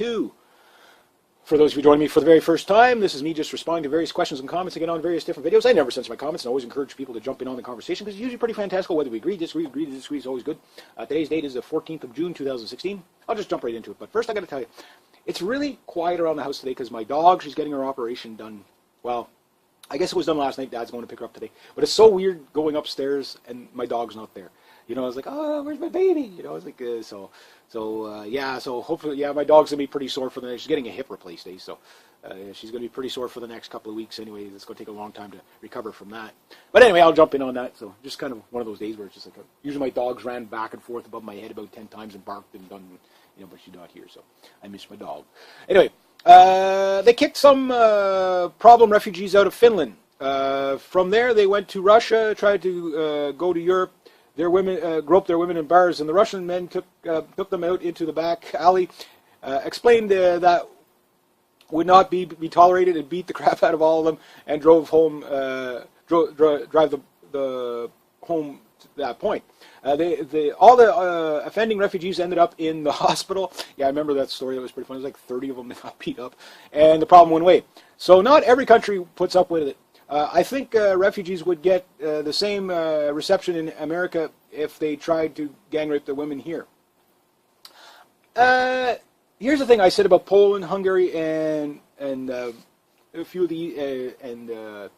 2022. For those of you joining me for the very first time, this is me just responding to various questions and comments I get on various different videos. I never censor my comments and always encourage people to jump in on the conversation because it's usually pretty fantastical, whether we agree, disagree is always good. Today's date is the 14th of June, 2016. I'll just jump right into it. But first I got to tell you, it's really quiet around the house today because my dog, she's getting her operation done. Well, I guess it was done last night. Dad's going to pick her up today. But it's so weird going upstairs and my dog's not there. You know, I was like, oh, where's my baby? You know, I was like, so hopefully, yeah, my dog's going to be pretty sore for the next, she's getting a hip replaced, so she's going to be pretty sore for the next couple of weeks anyway. It's going to take a long time to recover from that. But anyway, I'll jump in on that. So just kind of one of those days where it's just like, usually my dogs ran back and forth above my head about 10 times and barked and done, you know, but she's not here, so I miss my dog. Anyway, they kicked some problem refugees out of Finland. From there, they went to Russia, tried to go to Europe. Their women groped their women in bars, and the Russian men took them out into the back alley, explained that would not be tolerated, and beat the crap out of all of them, and drove home, drive the home to that point. All the offending refugees ended up in the hospital. Yeah, I remember that story. That was pretty funny. It was like 30 of them that got beat up, and the problem went away. So not every country puts up with it. I think refugees would get the same reception in America if they tried to gang rape the women here. Here's the thing I said about Poland, Hungary, and a few of the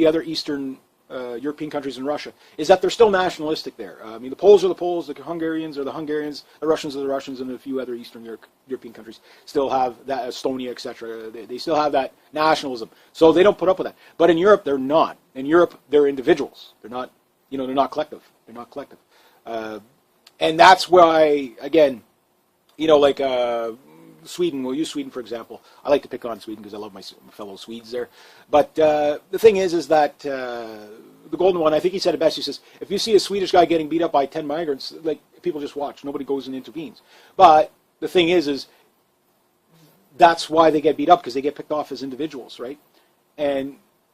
other Eastern European countries and Russia, is that they're still nationalistic there. I mean, the Poles are the Poles, the Hungarians are the Hungarians, the Russians are the Russians, and a few other Eastern European countries still have that, Estonia, etc. They still have that nationalism, so they don't put up with that. But in Europe, they're not. In Europe, they're individuals. They're not, you know, they're not collective. They're not collective, and that's why, again, you know, like Sweden. We'll use Sweden for example. I like to pick on Sweden because I love my fellow Swedes there. But the thing is that the Golden One, I think he said it best. He says, if you see a Swedish guy getting beat up by 10 migrants, like, people just watch. Nobody goes and intervenes. But the thing is that's why they get beat up, because they get picked off as individuals, right?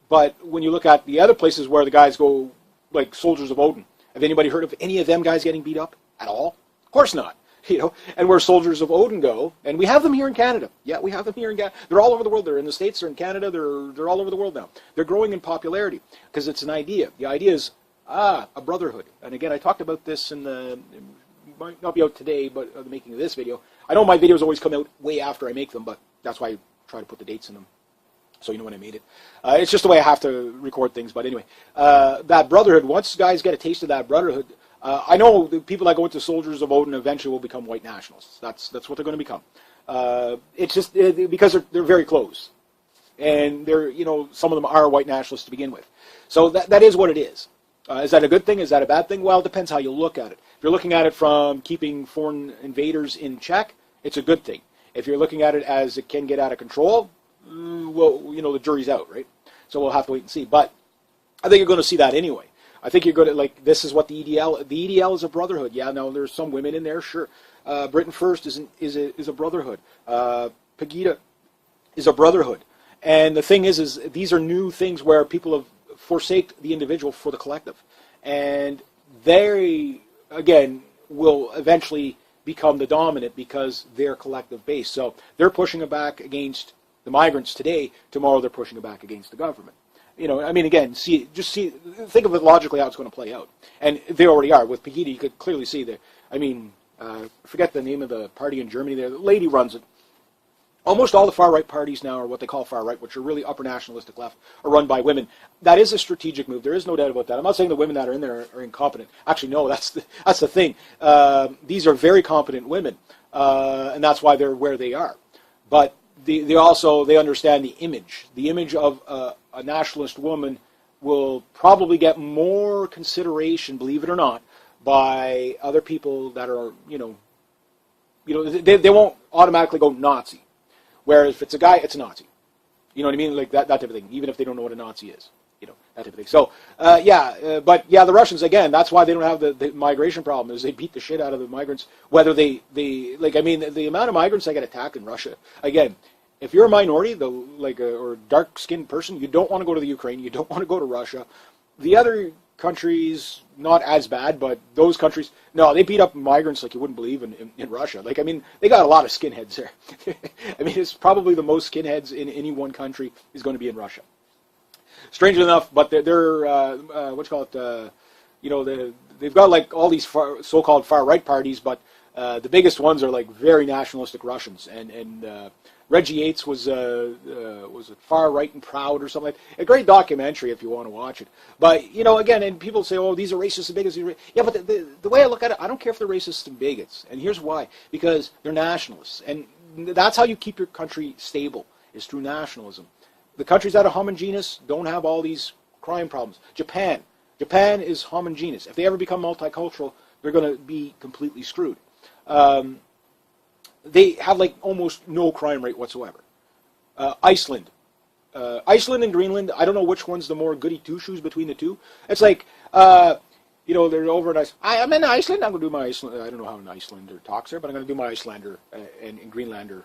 But when you look at the other places where the guys go, like Soldiers of Odin, have anybody heard of any of them guys getting beat up at all? Of course not. You know, and where Soldiers of Odin go, and we have them here in Canada. Yeah, we have them here in Canada. They're all over the world. They're in the States, they're in Canada, they're all over the world now. They're growing in popularity because it's an idea. The idea is, a brotherhood. And again, I talked about this it might not be out today, but the making of this video. I know my videos always come out way after I make them, but that's why I try to put the dates in them, so you know when I made it. It's just the way I have to record things, but anyway. That brotherhood, once guys get a taste of that brotherhood, I know the people that go into Soldiers of Odin eventually will become white nationalists. That's what they're going to become. It's just because they're very close, and they're, you know, some of them are white nationalists to begin with. So that is what it is. Is that a good thing? Is that a bad thing? Well, it depends how you look at it. If you're looking at it from keeping foreign invaders in check, it's a good thing. If you're looking at it as it can get out of control, well, you know, the jury's out, right? So we'll have to wait and see. But I think you're going to see that anyway. I think you're going to, like, this is what the EDL is, a brotherhood. Yeah, now there's some women in there, sure. Britain First is a brotherhood. Pegida is a brotherhood. And the thing is these are new things where people have forsake the individual for the collective. And they, again, will eventually become the dominant because they're collective based. So they're pushing it back against the migrants today. Tomorrow they're pushing it back against the government. You know, I mean, again, think of it logically how it's going to play out. And they already are. With Pegida, you could clearly see that. I mean, forget the name of the party in Germany there. The lady runs it. Almost all the far-right parties now are what they call far-right, which are really upper nationalistic left, are run by women. That is a strategic move. There is no doubt about that. I'm not saying the women that are in there are incompetent. Actually, no, that's the thing. These are very competent women, and that's why they're where they are. But they also understand the image. The image of a nationalist woman will probably get more consideration, believe it or not, by other people that are, you know, they won't automatically go Nazi. Whereas if it's a guy, it's a Nazi. You know what I mean? Like that type of thing, even if they don't know what a Nazi is. You know, that type of thing. So, but yeah, the Russians, again, that's why they don't have the migration problem, is they beat the shit out of the migrants, whether they like, I mean, the amount of migrants that get attacked in Russia, again, if you're a minority, or dark-skinned person, you don't want to go to the Ukraine, you don't want to go to Russia. The other countries, not as bad, but those countries, no, they beat up migrants like you wouldn't believe in Russia. Like, I mean, they got a lot of skinheads there. I mean, it's probably the most skinheads in any one country is going to be in Russia. Strangely enough, but they're what you call it, you know, they've got like all these so-called far-right parties, but the biggest ones are like very nationalistic Russians, and Reggie Yates was it Far Right and Proud or something like that. A great documentary if you want to watch it. But, you know, again, and people say, oh, these are racist and bigots. Yeah, but the way I look at it, I don't care if they're racist and bigots. And here's why. Because they're nationalists. And that's how you keep your country stable, is through nationalism. The countries that are homogeneous don't have all these crime problems. Japan is homogeneous. If they ever become multicultural, they're going to be completely screwed. They have like almost no crime rate whatsoever. Iceland and Greenland, I don't know which one's the more goody two-shoes between the two. It's like, you know, they're over in Iceland. I'm in Iceland. I'm going to do my Iceland. I don't know how an Icelander talks there, but I'm going to do my Icelander and Greenlander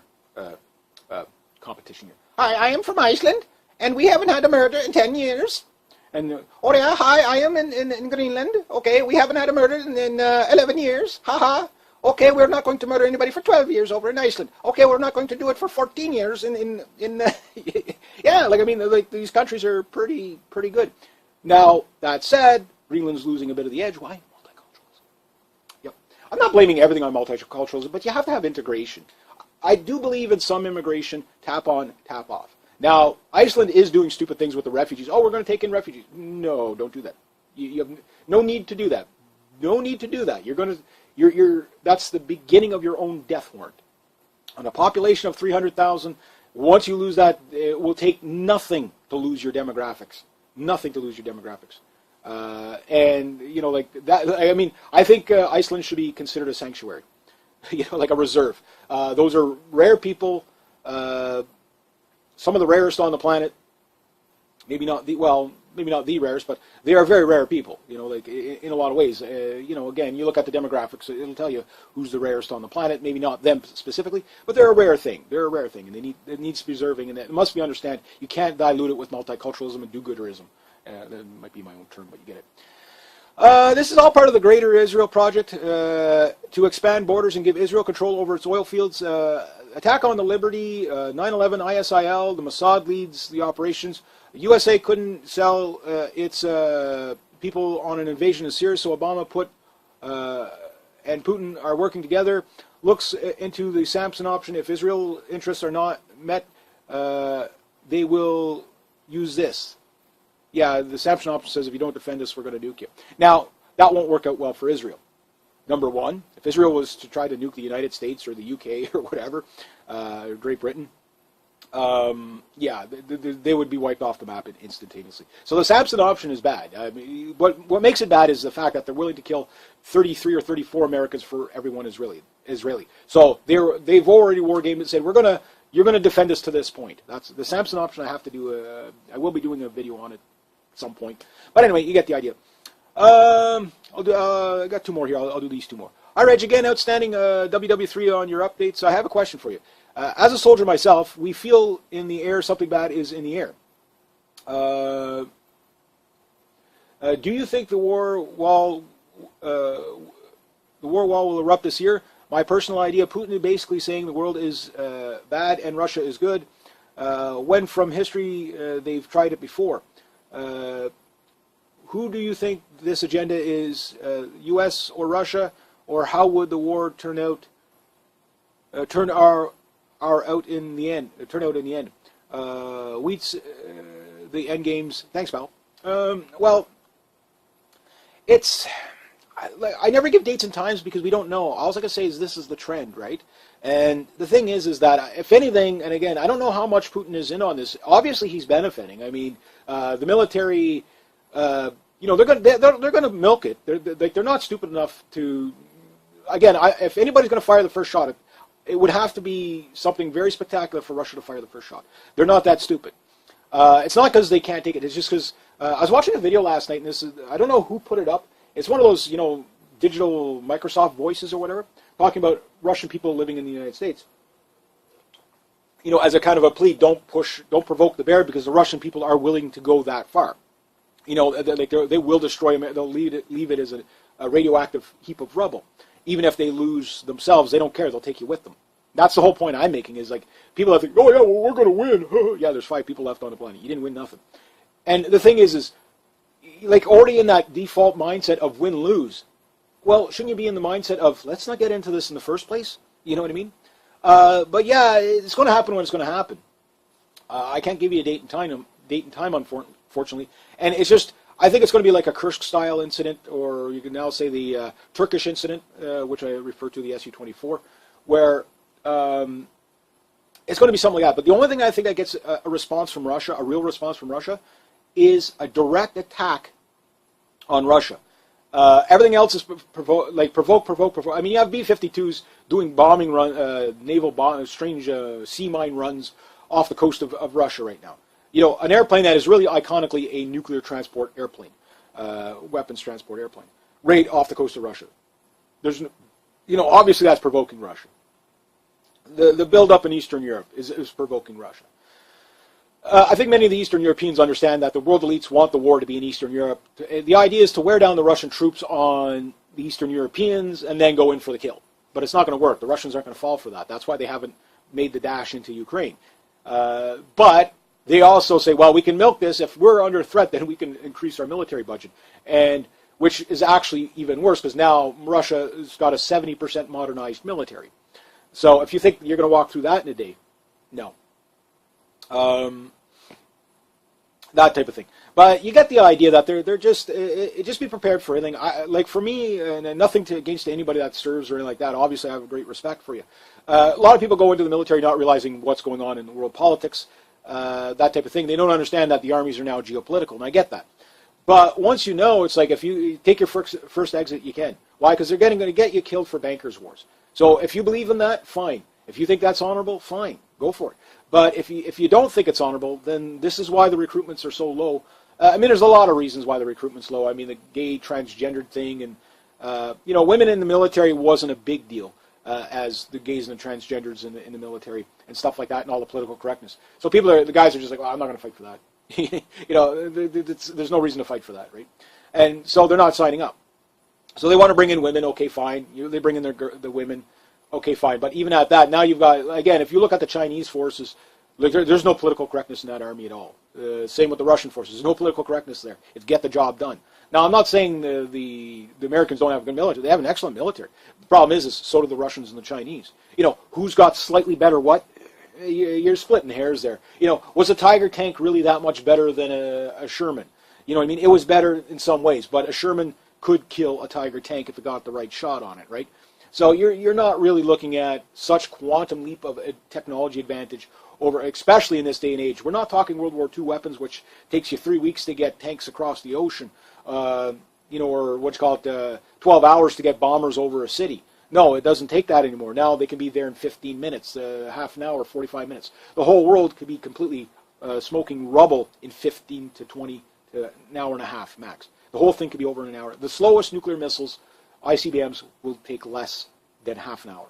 competition here. Hi, I am from Iceland, and we haven't had a murder in 10 years. And, oh yeah, hi, I am in Greenland. Okay, we haven't had a murder in 11 years. Ha. Okay, we're not going to murder anybody for 12 years over in Iceland. Okay, we're not going to do it for 14 years in yeah, like, I mean, like, these countries are pretty good. Now, that said, Greenland's losing a bit of the edge. Why? Multiculturalism. Yep. I'm not blaming everything on multiculturalism, but you have to have integration. I do believe in some immigration, tap on, tap off. Now, Iceland is doing stupid things with the refugees. Oh, we're going to take in refugees. No, don't do that. You have no need to do that. No need to do that. That's the beginning of your own death warrant. On a population of 300,000, once you lose that, it will take nothing to lose your demographics. Nothing to lose your demographics. And, you know, like that, I mean, I think Iceland should be considered a sanctuary. You know, like a reserve. Those are rare people, some of the rarest on the planet. Maybe not the rarest, but they are very rare people, you know, like in a lot of ways. You know, again, you look at the demographics, it'll tell you who's the rarest on the planet. Maybe not them specifically, but they're a rare thing. They're a rare thing, and it needs preserving, and it must be understood. You can't dilute it with multiculturalism and do-gooderism. That might be my own term, but you get it. This is all part of the Greater Israel Project to expand borders and give Israel control over its oil fields. Attack on the Liberty, 9/11, ISIL, the Mossad leads the operations. USA couldn't sell its people on an invasion of Syria, so Obama and Putin are working together. Looks into the Samson option. If Israel interests are not met, they will use this. Yeah, the Samson option says if you don't defend us, we're going to nuke you. Now, that won't work out well for Israel. Number one, if Israel was to try to nuke the United States or the UK or whatever, or Great Britain, yeah, they would be wiped off the map instantaneously. So the Samson option is bad. I mean, what makes it bad is the fact that they're willing to kill 33 or 34 Americans for everyone Israeli. So they've already war gamed and said, you're gonna defend us to this point. That's the Samson option. I have to do. I will be doing a video on it at some point. But anyway, you get the idea. I got two more here. I'll do these two more. All right, Reg, again, outstanding WW3 on your updates. I have a question for you. As a soldier myself, we feel in the air something bad is in the air. Do you think the war wall will erupt this year? My personal idea, Putin is basically saying the world is bad and Russia is good, when from history they've tried it before. Who do you think this agenda is, U.S. or Russia, or how would the war turn out in the end? Wheats, the end games. Thanks, pal. Well, it's. I never give dates and times because we don't know. All I can say is this is the trend, right? And the thing is that if anything, and again, I don't know how much Putin is in on this. Obviously, he's benefiting. I mean, the military, you know, they're going to milk it. They're not stupid enough to. Again, if anybody's going to fire the first shot, it would have to be something very spectacular for Russia to fire the first shot. They're not that stupid. It's not because they can't take it. It's just because I was watching a video last night, and I don't know who put it up. It's one of those, you know, digital Microsoft voices or whatever, talking about Russian people living in the United States. You know, as a kind of a plea, don't provoke the bear because the Russian people are willing to go that far. They will destroy them. They'll leave it as a radioactive heap of rubble. Even if they lose themselves, they don't care. They'll take you with them. That's the whole point I'm making, is like, people that think, oh yeah, well, we're going to win. Yeah, there's 5 people left on the planet. You didn't win nothing. And the thing is like, already in that default mindset of win-lose, well, shouldn't you be in the mindset of, let's not get into this in the first place? You know what I mean? But yeah, it's going to happen when it's going to happen. I can't give you a date and time, unfortunately. And it's just, I think it's going to be like a Kursk-style incident, or you can now say the Turkish incident, which I refer to, the Su-24, where it's going to be something like that. But the only thing I think that gets a response from Russia, a real response from Russia, is a direct attack on Russia. Everything else is provoke. I mean, you have B-52s doing bombing strange sea mine runs off the coast of Russia right now. An airplane that is really iconically a nuclear transport airplane, weapons transport airplane, right off the coast of Russia. There's, obviously that's provoking Russia. The build-up in Eastern Europe is provoking Russia. I think many of the Eastern Europeans understand that the world elites want the war to be in Eastern Europe. The idea is to wear down the Russian troops on the Eastern Europeans and then go in for the kill. But it's not going to work. The Russians aren't going to fall for that. That's why they haven't made the dash into Ukraine. But they also say, well, we can milk this. If we're under threat, then we can increase our military budget. And which is actually even worse, because now Russia has got a 70% modernized military. So if you think you're going to walk through that in a day, no. That type of thing. But you get the idea that they're just be prepared for anything. Like for me, and nothing against anybody that serves or anything like that. Obviously, I have great respect for you. A lot of people go into the military not realizing what's going on in the world politics, that type of thing. They don't understand that the armies are now geopolitical, and I get that. But once you know, it's like, if you take your first exit, you can. Why? Because they're going to get you killed for bankers' wars. So if you believe in that, fine. If you think that's honorable, fine. Go for it. But if you don't think it's honorable, then this is why the recruitments are so low. I mean, there's a lot of reasons why the recruitment's low. I mean, the gay, transgendered thing, and women in the military wasn't a big deal as the gays and the transgenders in the military and stuff like that, and all the political correctness. So the guys are just like, well, I'm not going to fight for that. There's no reason to fight for that, right? And so they're not signing up. So they want to bring in women. Okay, fine. They bring in the women. Okay, fine. But even at that, now you've got, again, if you look at the Chinese forces, there's no political correctness in that army at all. Same with the Russian forces. There's no political correctness there. It's get the job done. Now, I'm not saying the Americans don't have a good military. They have an excellent military. The problem is so do the Russians and the Chinese. Who's got slightly better what? You're splitting hairs there. Was a Tiger tank really that much better than a Sherman? You know what I mean? It was better in some ways, but a Sherman could kill a Tiger tank if it got the right shot on it, right? So you're not really looking at such quantum leap of a technology advantage over, especially in this day and age. We're not talking World War II weapons, which takes you 3 weeks to get tanks across the ocean, or what's called 12 hours to get bombers over a city. No, it doesn't take that anymore. Now they can be there in 15 minutes, half an hour, 45 minutes. The whole world could be completely smoking rubble in 15 to 20, an hour and a half max. The whole thing could be over in an hour. The slowest nuclear missiles, ICBMs, will take less than half an hour.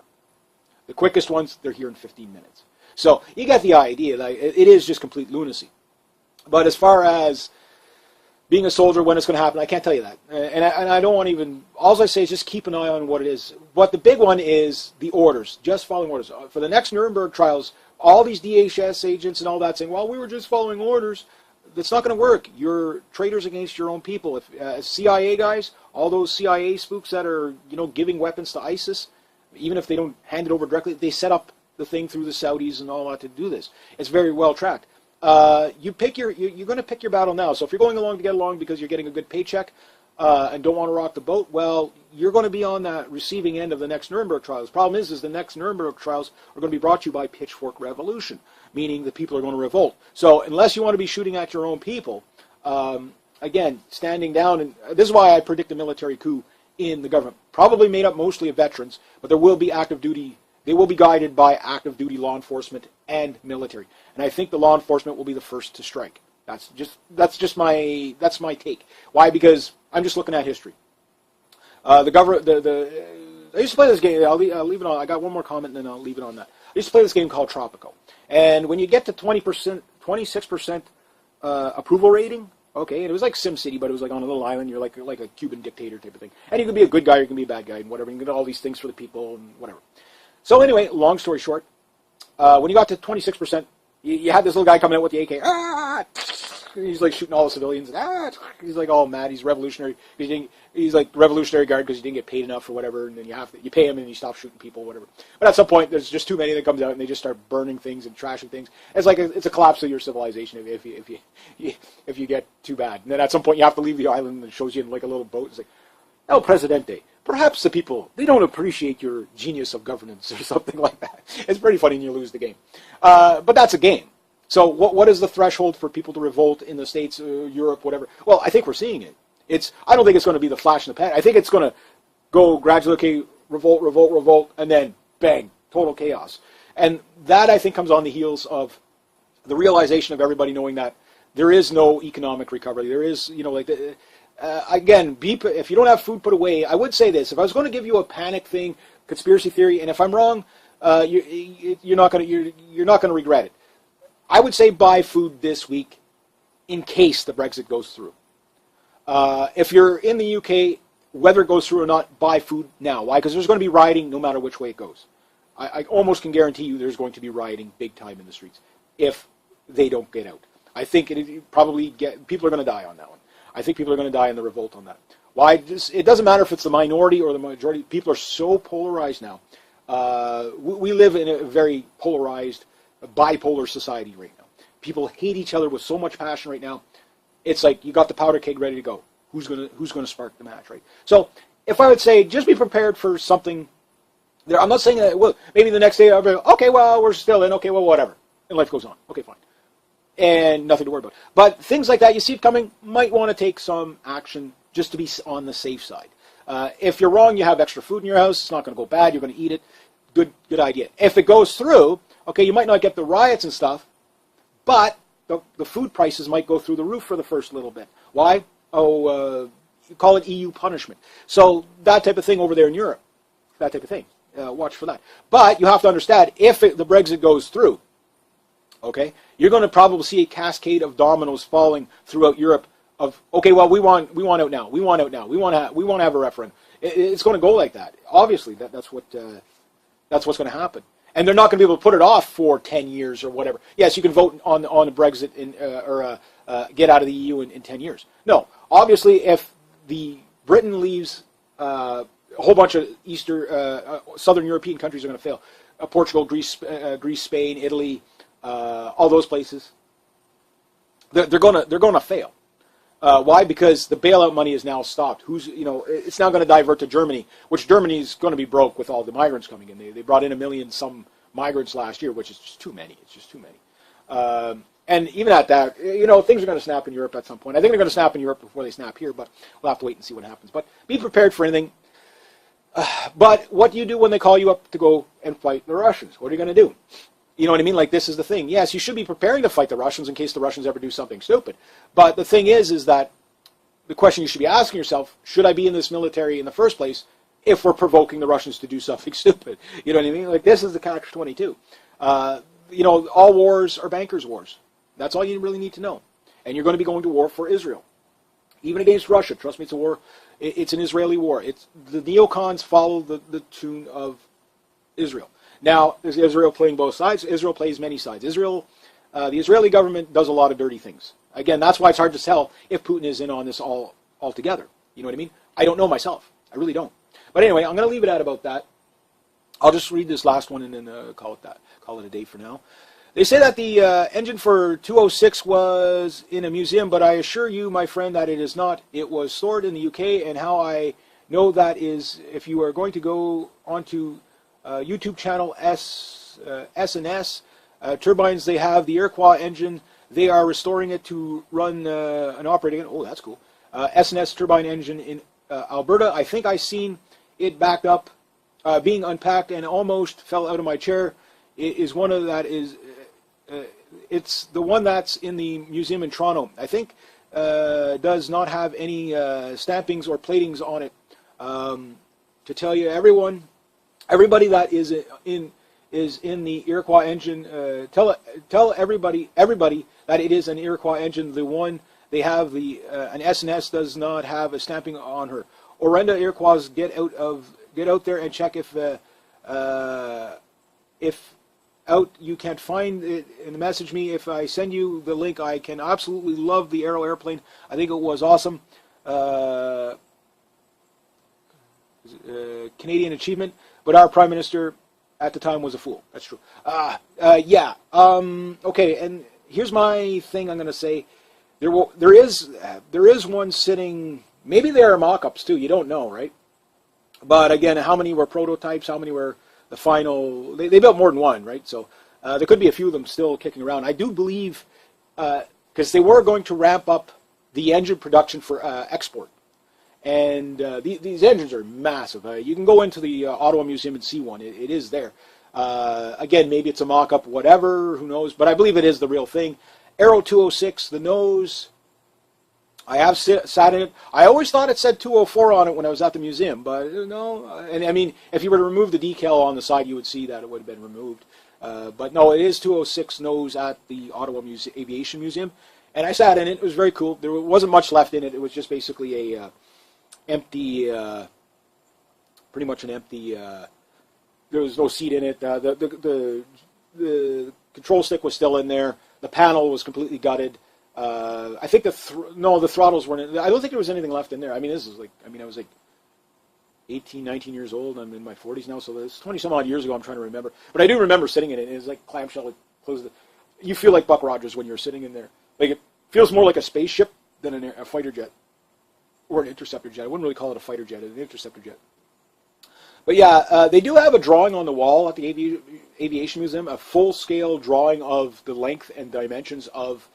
The quickest ones, they're here in 15 minutes. So you get the idea. Like, it is just complete lunacy. But as far as being a soldier, when it's going to happen, I can't tell you that. And I don't want to even... All I say is just keep an eye on what it is. But the big one is the orders, just following orders. For the next Nuremberg trials, all these DHS agents and all that saying, well, we were just following orders. That's not going to work. You're traitors against your own people. If CIA guys, all those CIA spooks that are, giving weapons to ISIS, even if they don't hand it over directly, they set up the thing through the Saudis and all that to do this. It's very well tracked. You're going to pick your battle now. So if you're going along to get along because you're getting a good paycheck and don't want to rock the boat, well, you're going to be on that receiving end of the next Nuremberg trials. The problem is the next Nuremberg trials are going to be brought to you by Pitchfork Revolution, meaning the people are going to revolt. So unless you want to be shooting at your own people, again, standing down, and this is why I predict a military coup in the government, probably made up mostly of veterans, but there will be active duty. They will be guided by active duty law enforcement and military, and I think the law enforcement will be the first to strike. That's my take. Why? Because I'm just looking at history. The government, I used to play this game. I'll leave it on. I got one more comment, and then I'll leave it on that. I used to play this game called Tropico, and when you get to 20%, 26% approval rating Okay, and it was like SimCity, but it was like on a little island. You're like a Cuban dictator type of thing. And you can be a good guy, or you can be a bad guy, and whatever. You can do all these things for the people and whatever. So anyway, long story short, when you got to 26%, you had this little guy coming out with the AK. Ah! He's like shooting all the civilians. Ah! He's like all mad. He's revolutionary. He's like Revolutionary Guard because he didn't get paid enough or whatever. And then you pay him and he stops shooting people, whatever. But at some point, there's just too many that comes out and they just start burning things and trashing things. It's like it's a collapse of your civilization if you get too bad. And then at some point, you have to leave the island and it shows you in like a little boat. It's like, El Presidente, perhaps the people, they don't appreciate your genius of governance or something like that. It's pretty funny and you lose the game. But that's a game. So what is the threshold for people to revolt in the States, Europe, whatever? Well, I think we're seeing it. I don't think it's going to be the flash in the pan. I think it's going to go gradually, okay, revolt, and then bang, total chaos. And that, I think, comes on the heels of the realization of everybody knowing that there is no economic recovery. There is, again, if you don't have food put away, I would say this. If I was going to give you a panic thing, conspiracy theory, and if I'm wrong, you're not going to regret it. I would say buy food this week in case the Brexit goes through. If you're in the UK, whether it goes through or not, buy food now. Why? Because there's going to be rioting no matter which way it goes. I almost can guarantee you there's going to be rioting big time in the streets if they don't get out. I think people are going to die on that one. I think people are going to die in the revolt on that. Why? It doesn't matter if it's the minority or the majority. People are so polarized now. We live in a very polarized, bipolar society right now. People hate each other with so much passion right now. It's like you got the powder keg ready to go. Who's gonna spark the match, right? So if I would say just be prepared for something there, I'm not saying that maybe the next day I'll be okay, well we're still in, okay, well whatever. And life goes on. Okay, fine. And nothing to worry about. But things like that you see it coming, might want to take some action just to be on the safe side. If you're wrong, you have extra food in your house, it's not going to go bad, you're going to eat it. Good idea. If it goes through, okay, you might not get the riots and stuff, but the food prices might go through the roof for the first little bit. Why? You call it EU punishment. So that type of thing over there in Europe, that type of thing. Watch for that. But you have to understand, if the Brexit goes through, okay, you're going to probably see a cascade of dominoes falling throughout Europe of, okay, well, we want out now. We want out now. We want to have a referendum. It's going to go like that. Obviously, that's what's going to happen. And they're not going to be able to put it off for 10 years or whatever. Yes, you can vote on a Brexit or get out of the EU in 10 years. No, obviously, if Britain leaves, a whole bunch of Southern European countries are going to fail. Portugal, Greece, Spain, Italy, all those places. They're going to fail. Why? Because the bailout money is now stopped. It's now going to divert to Germany, which Germany is going to be broke with all the migrants coming in. They brought in 1 million some migrants last year, which is just too many. It's just too many. And even at that, things are going to snap in Europe at some point. I think they're going to snap in Europe before they snap here, but we'll have to wait and see what happens. But be prepared for anything. But what do you do when they call you up to go and fight the Russians? What are you going to do? You know what I mean? Like, this is the thing. Yes, you should be preparing to fight the Russians in case the Russians ever do something stupid. But the thing is that the question you should be asking yourself, should I be in this military in the first place if we're provoking the Russians to do something stupid? You know what I mean? Like, this is the catch-22. All wars are bankers' wars. That's all you really need to know. And you're going to be going to war for Israel. Even against Russia. Trust me, it's a war. It's an Israeli war. The neocons follow the tune of Israel. Now, is Israel playing both sides? Israel plays many sides. The Israeli government does a lot of dirty things. Again, that's why it's hard to tell if Putin is in on this altogether. You know what I mean? I don't know myself. I really don't. But anyway, I'm going to leave it at about that. I'll just read this last one and then call it a day for now. They say that the engine for 206 was in a museum, but I assure you, my friend, that it is not. It was stored in the UK, and how I know that is if you are going to go onto YouTube channel S&S turbines. They have the Iroquois engine. They are restoring it to run an operating. Oh, that's cool. S&S turbine engine in Alberta. I think I seen it backed up, being unpacked, and almost fell out of my chair. It is one of that is. It's the one that's in the museum in Toronto. I think does not have any stampings or platings on it. To tell you, everybody that is in the Iroquois engine. Tell everybody that it is an Iroquois engine, the one They have an S&S does not have a stamping on her. Orenda Iroquois, get out there and check if out you can't find it, and message me. If I send you the link, I can absolutely love the Arrow airplane. I think it was awesome. Canadian achievement, but our Prime Minister at the time was a fool. That's true. Yeah. Okay, and here's my thing I'm going to say. There is one sitting, maybe there are mock-ups too, you don't know, right? But again, how many were prototypes, how many were the final? They built more than one, right? So there could be a few of them still kicking around. I do believe, because they were going to ramp up the engine production for export. And these engines are massive. You can go into the Ottawa Museum and see one. It is there. Again, maybe it's a mock-up, whatever, who knows. But I believe it is the real thing. Aero 206, the nose, I have sat in it. I always thought it said 204 on it when I was at the museum. But no, and I mean, if you were to remove the decal on the side, you would see that it would have been removed. But no, it is 206 nose at the Ottawa Aviation Museum. And I sat in it. It was very cool. There wasn't much left in it. It was just basically a empty, pretty much an empty, there was no seat in it. The control stick was still in there. The panel was completely gutted. I think the throttles weren't in. I don't think there was anything left in there. I mean, this is like, I was like 18, 19 years old. I'm in my 40s now, so it's 20 some odd years ago. I'm trying to remember. But I do remember sitting in it. It was like clamshell, closed. You feel like Buck Rogers when you're sitting in there. Like, it feels more like a spaceship than a fighter jet. Or an interceptor jet. I wouldn't really call it a fighter jet, an interceptor jet. But yeah, they do have a drawing on the wall at the Aviation Museum, a full-scale drawing of the length and dimensions of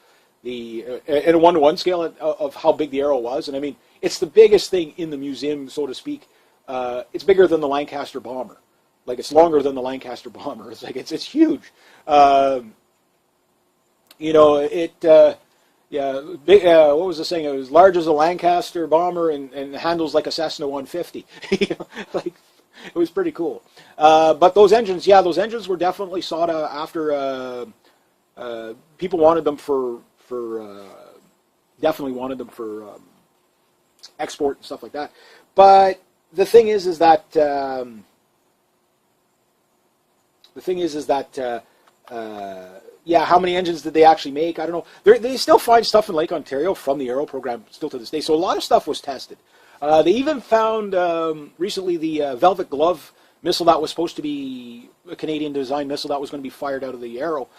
the, in a one-to-one scale of how big the Arrow was. And I mean, it's the biggest thing in the museum, so to speak. It's bigger than the Lancaster bomber. Like, it's longer than the Lancaster bomber. It's like, it's huge. You know, yeah, big, what was the saying? It was large as a Lancaster bomber and handles like a Cessna 150. Like, it was pretty cool. But those engines, yeah, those engines were definitely sought after. People wanted them definitely wanted them for export and stuff like that. But the thing is that yeah, how many engines did they actually make? I don't know. They still find stuff in Lake Ontario from the Aero program still to this day. So a lot of stuff was tested. They even found recently the Velvet Glove missile that was supposed to be a Canadian-designed missile that was going to be fired out of the Aero.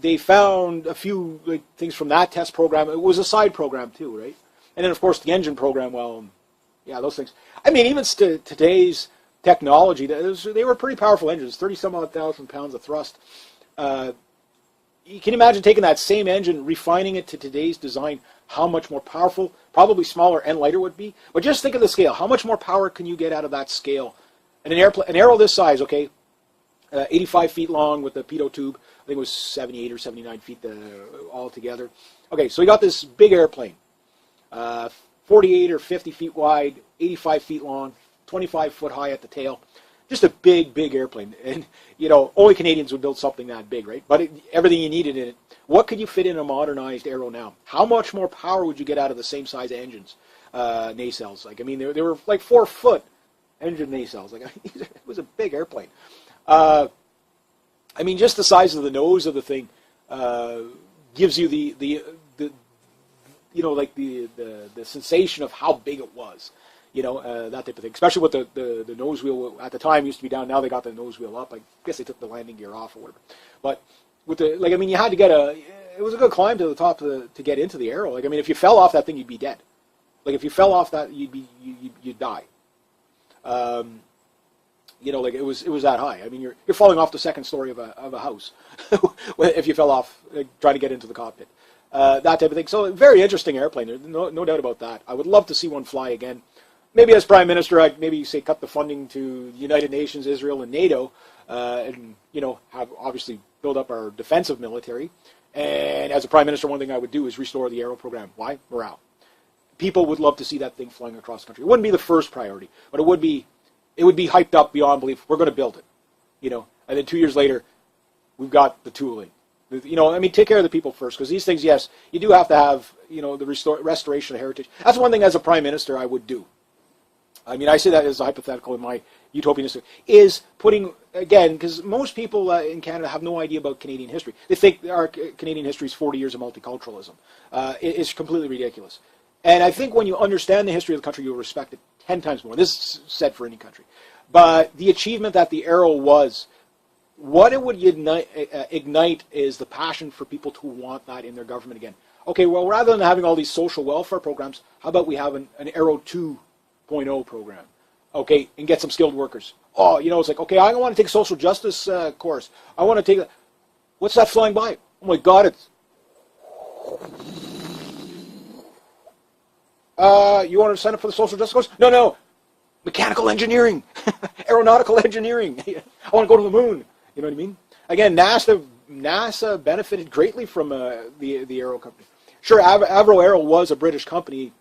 They found a few things from that test program. It was a side program too, right? And then, of course, the engine program, well, yeah, those things. I mean, even today's technology, they were pretty powerful engines, 30-some-odd thousand pounds of thrust. You can imagine taking that same engine, refining it to today's design, how much more powerful, probably smaller and lighter would be. But just think of the scale. How much more power can you get out of that scale? And an Arrow this size, okay, 85 feet long with the pitot tube. I think it was 78 or 79 feet all together. Okay, so we got this big airplane, 48 or 50 feet wide, 85 feet long, 25 foot high at the tail. Just a big, big airplane. And, you know, only Canadians would build something that big, right? But everything you needed in it. What could you fit in a modernized Arrow now? How much more power would you get out of the same size engines, nacelles? Like, I mean, they were like 4-foot engine nacelles. Like, it was a big airplane. I mean, just the size of the nose of the thing gives you the you know, like the sensation of how big it was. You know, that type of thing. Especially with the nose wheel at the time used to be down. Now they got the nose wheel up. I guess they took the landing gear off or whatever. But with the, like, I mean, you had to get it was a good climb to the top to get into the Arrow. Like, I mean, if you fell off that thing, you'd be dead. Like, if you fell off that, you'd die. You know, like, it was that high. I mean, you're falling off the second story of a house if you fell off trying to get into the cockpit. That type of thing. So, very interesting airplane. There's no doubt about that. I would love to see one fly again. Maybe as Prime Minister, I'd maybe say cut the funding to the United Nations, Israel, and NATO, and, you know, have obviously build up our defensive military. And as a Prime Minister, one thing I would do is restore the Aero program. Why? Morale. People would love to see that thing flying across the country. It wouldn't be the first priority, but it would be hyped up beyond belief. We're going to build it, you know. And then 2 years later, we've got the tooling. You know, I mean, take care of the people first, because these things, yes, you do have to have the restoration of heritage. That's one thing as a prime minister I would do. I mean, I say that as a hypothetical in my utopian system, is putting, again, because most people in Canada have no idea about Canadian history. They think our Canadian history is 40 years of multiculturalism. It's completely ridiculous. And I think when you understand the history of the country, you'll respect it 10 times more. This is said for any country. But the achievement that the Arrow was, what it would ignite is the passion for people to want that in their government again. Okay, well, rather than having all these social welfare programs, how about we have an Arrow 2.0 program? Okay, and get some skilled workers. Oh, it's like, okay, I want to take a social justice course. I want to take that. What's that flying by? Oh my God, it's... you want to sign up for the social justice course? No. Mechanical engineering. Aeronautical engineering. I want to go to the moon. You know what I mean? Again, NASA benefited greatly from the Arrow company. Sure, Avro Arrow was a British company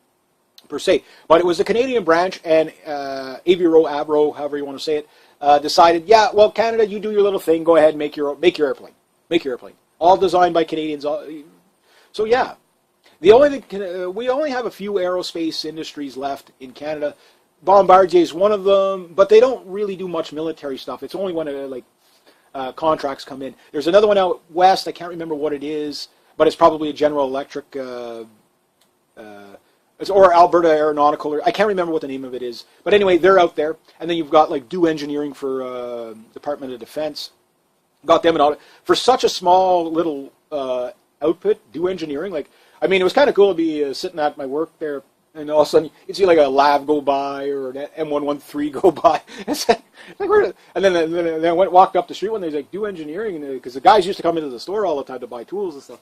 per se, but it was the Canadian branch, and Avro, however you want to say it, decided, yeah, well, Canada, you do your little thing. Go ahead and make your airplane. Make your airplane. All designed by Canadians. So yeah, the only thing, we only have a few aerospace industries left in Canada. Bombardier is one of them, but they don't really do much military stuff. It's only when contracts come in. There's another one out west. I can't remember what it is, but it's probably a General Electric, or Alberta Aeronautical, or I can't remember what the name of it is. But anyway, they're out there. And then you've got like Do Engineering for Department of Defense. Got them and all. For such a small little output, Do Engineering, it was kind of cool to be sitting at my work there, and all of a sudden you'd see like a LAV go by or an M113 go by. And then I walked up the street one day, like, Do Engineering, because the guys used to come into the store all the time to buy tools and stuff.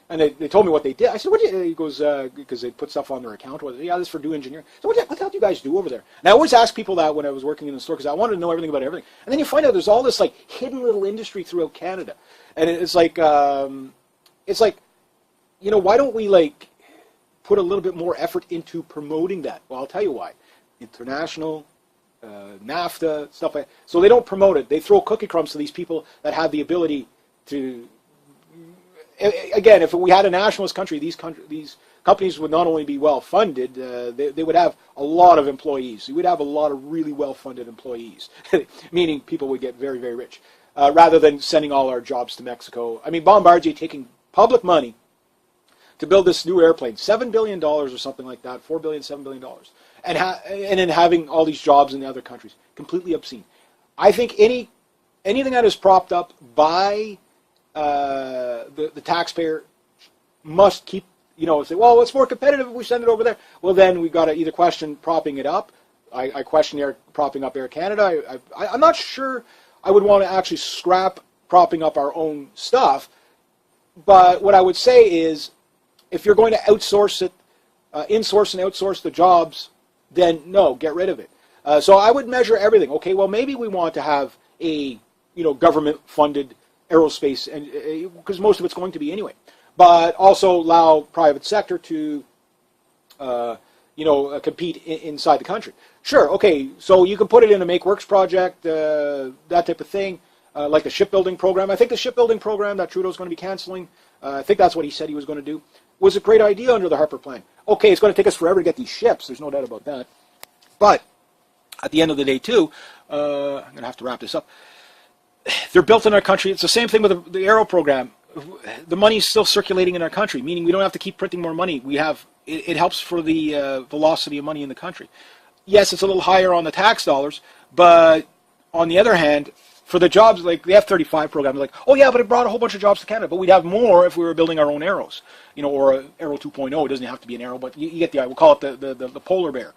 And they told me what they did. I said, what do you, he goes, because they put stuff on their account. Yeah, this is for Do Engineering. So what the hell do you guys do over there? And I always ask people that when I was working in the store, because I wanted to know everything about everything. And then you find out there's all this like hidden little industry throughout Canada. And it's like, why don't we put a little bit more effort into promoting that? Well, I'll tell you why. International, NAFTA, stuff like that. So they don't promote it. They throw cookie crumbs to these people that have the ability to... Again, if we had a nationalist country, these companies would not only be well funded, they would have a lot of employees. You would have a lot of really well funded employees, meaning people would get very, very rich, rather than sending all our jobs to Mexico. I mean, Bombardier taking public money to build this new airplane, $7 billion or something like that, $4 billion, $7 billion, and then having all these jobs in the other countries, completely obscene. I think anything that is propped up by the taxpayer must keep, say, well, it's more competitive if we send it over there. Well, then we've got to either question propping it up. I question propping up Air Canada. I'm not sure I would want to actually scrap propping up our own stuff. But what I would say is, if you're going to outsource it, insource and outsource the jobs, then no, get rid of it. So I would measure everything. Okay, well, maybe we want to have a government-funded aerospace, and because most of it's going to be anyway, but also allow private sector to compete inside the country. Sure, okay, so you can put it in a Make Works project, that type of thing, like the shipbuilding program. I think the shipbuilding program that Trudeau's going to be canceling, I think that's what he said he was going to do, was a great idea under the Harper Plan. Okay, it's going to take us forever to get these ships, there's no doubt about that, but at the end of the day too, I'm going to have to wrap this up. They're built in our country. It's the same thing with the Arrow program. The money is still circulating in our country, meaning we don't have to keep printing more money. It helps for the velocity of money in the country. Yes, it's a little higher on the tax dollars, but on the other hand, for the jobs, like the F-35 program, they're like, oh yeah, but it brought a whole bunch of jobs to Canada, but we'd have more if we were building our own Arrows, or a Arrow 2.0. It doesn't have to be an Arrow, but you get the idea. We'll call it the polar bear.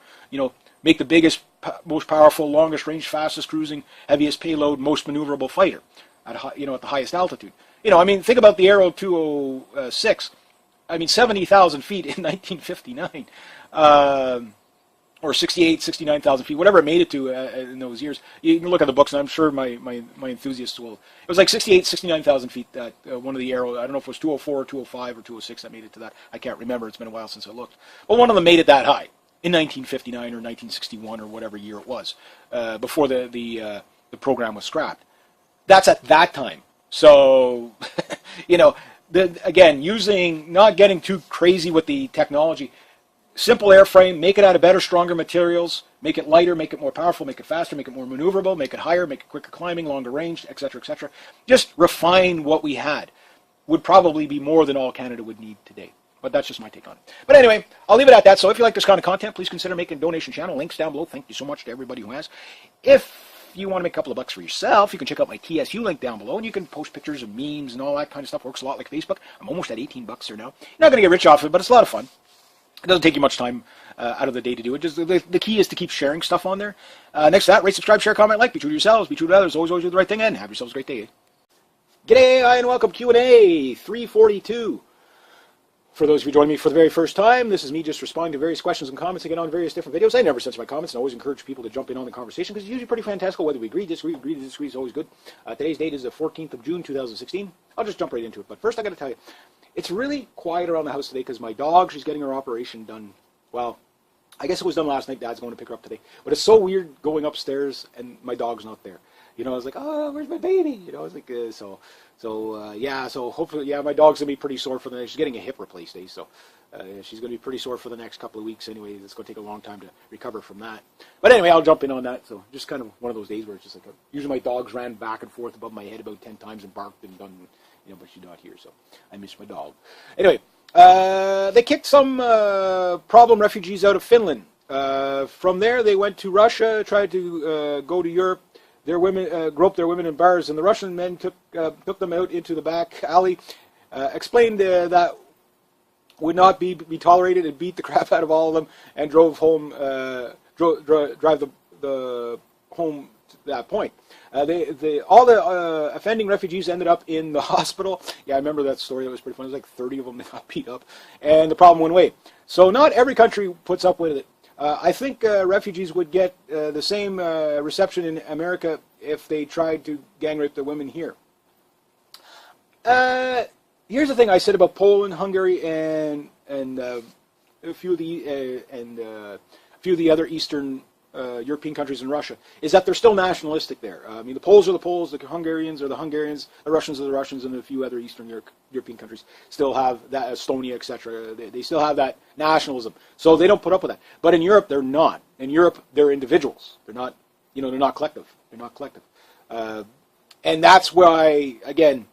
Make the biggest, most powerful, longest range, fastest cruising, heaviest payload, most maneuverable fighter at the highest altitude. Think about the Arrow 206. 70,000 feet in 1959, or 69,000 feet, whatever it made it to in those years. You can look at the books, and I'm sure my enthusiasts will. It was like 69,000 feet that one of the Arrow, I don't know if it was 204 or 205 or 206 that made it to that. I can't remember. It's been a while since I looked. But one of them made it that high in 1959 or 1961 or whatever year it was, before the program was scrapped. That's at that time. So, again, not getting too crazy with the technology. Simple airframe, make it out of better, stronger materials, make it lighter, make it more powerful, make it faster, make it more maneuverable, make it higher, make it quicker climbing, longer range, etc., etc. Just refine what we had. Would probably be more than all Canada would need today. But that's just my take on it. But anyway, I'll leave it at that. So if you like this kind of content, please consider making a donation channel. Links down below. Thank you so much to everybody who has. If you want to make a couple of bucks for yourself, you can check out my TSU link down below, and you can post pictures of memes and all that kind of stuff. Works a lot like Facebook. I'm almost at 18 bucks there now. You're not going to get rich off of it, but it's a lot of fun. It doesn't take you much time out of the day to do it. Just the key is to keep sharing stuff on there. Next to that, rate, subscribe, share, comment, like. Be true to yourselves. Be true to others. Always do the right thing, and have yourselves a great day. G'day, and welcome Q&A 342. For those of you joining me for the very first time, this is me just responding to various questions and comments again on various different videos. I never censor my comments and always encourage people to jump in on the conversation because it's usually pretty fantastical whether we agree, disagree is always good. Today's date is the 14th of June, 2016. I'll just jump right into it. But first I got to tell you, it's really quiet around the house today because my dog, she's getting her operation done. Well, I guess it was done last night. Dad's going to pick her up today. But it's so weird going upstairs and my dog's not there. You know, I was like, oh, where's my baby? You know, I was like, so hopefully, yeah, my dog's going to be pretty sore for the next, she's getting a hip replaced, so she's going to be pretty sore for the next couple of weeks anyway. It's going to take a long time to recover from that. But anyway, I'll jump in on that. So just kind of one of those days where it's just like, usually my dogs ran back and forth above my head about 10 times and barked and done, you know, but she's not here, so I miss my dog. Anyway, they kicked some problem refugees out of Finland. From there, they went to Russia, tried to go to Europe. Their women groped their women in bars, and the Russian men took them out into the back alley, explained that would not be tolerated, and beat the crap out of all of them, and drove home, drive the home to that point. All the offending refugees ended up in the hospital. Yeah, I remember that story. That was pretty funny. It was like 30 of them that got beat up, and the problem went away. So not every country puts up with it. I think refugees would get the same reception in America if they tried to gang rape the women here. Here's the thing I said about Poland, Hungary, and a few of the other Eastern European countries and Russia, is that they're still nationalistic there. I mean, the Poles are the Poles, the Hungarians are the Hungarians, the Russians are the Russians, and a few other Eastern European countries still have that, Estonia, etc. They still have that nationalism, so they don't put up with that. But in Europe, they're not. In Europe, they're individuals. They're not, you know, they're not collective. They're not collective, and that's why, again,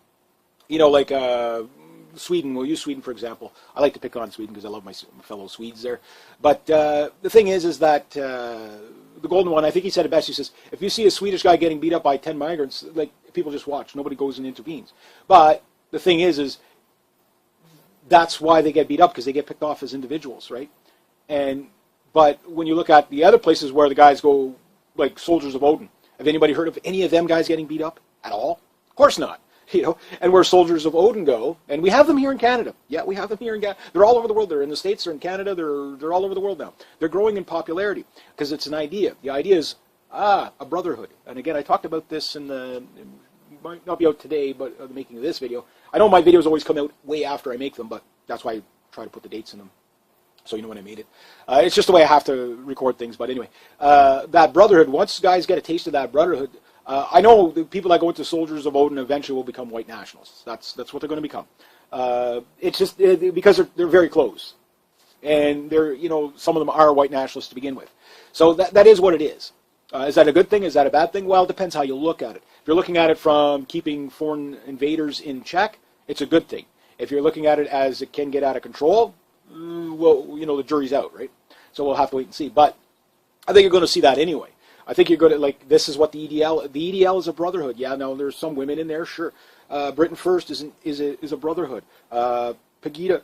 you know, like Sweden, we'll use Sweden for example. I like to pick on Sweden because I love my fellow Swedes there. But the thing is that the Golden One, I think he said it best. He says, if you see a Swedish guy getting beat up by 10 migrants, like, people just watch. Nobody goes and intervenes. But the thing is that's why they get beat up, because they get picked off as individuals, right? But when you look at the other places where the guys go, like Soldiers of Odin, have anybody heard of any of them guys getting beat up at all? Of course not. You know, and where Soldiers of Odin go, and we have them here in Canada. Yeah, we have them here in Canada. They're all over the world. They're in the States, they're in Canada, they're all over the world now. They're growing in popularity because it's an idea. The idea is, a brotherhood. And again, I talked about this it might not be out today, but the making of this video. I know my videos always come out way after I make them, but that's why I try to put the dates in them, so you know when I made it. It's just the way I have to record things, but anyway. That brotherhood, once guys get a taste of that brotherhood, I know the people that go into Soldiers of Odin eventually will become white nationalists. That's what they're going to become. It's just because they're very close, and they're, you know, some of them are white nationalists to begin with. So that is what it is. Is that a good thing? Is that a bad thing? Well, it depends how you look at it. If you're looking at it from keeping foreign invaders in check, it's a good thing. If you're looking at it as it can get out of control, well, you know, the jury's out, right? So we'll have to wait and see. But I think you're going to see that anyway. I think you're going to, like, this is what the EDL is a brotherhood. Yeah, now there's some women in there, sure. Britain First is a brotherhood. Pegida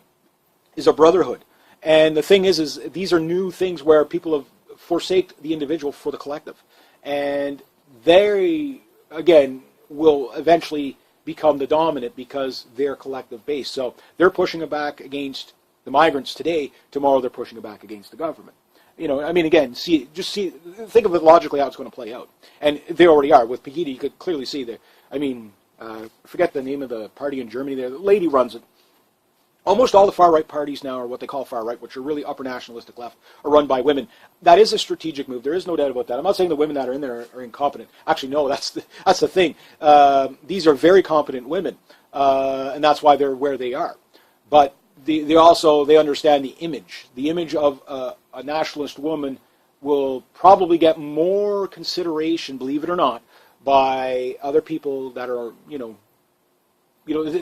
is a brotherhood. And the thing is these are new things where people have forsake the individual for the collective. And they, again, will eventually become the dominant because they're collective based. So they're pushing it back against the migrants today. Tomorrow they're pushing it back against the government. You know, I mean, again, think of it logically how it's going to play out. And they already are. With Pegida, you could clearly see that. I mean, forget the name of the party in Germany there. The lady runs it. Almost all the far-right parties now are what they call far-right, which are really upper nationalistic left, are run by women. That is a strategic move. There is no doubt about that. I'm not saying the women that are in there are incompetent. Actually, no, that's the thing. These are very competent women. and that's why they're where they are. But they understand the image. The image of a nationalist woman will probably get more consideration, believe it or not, by other people that are,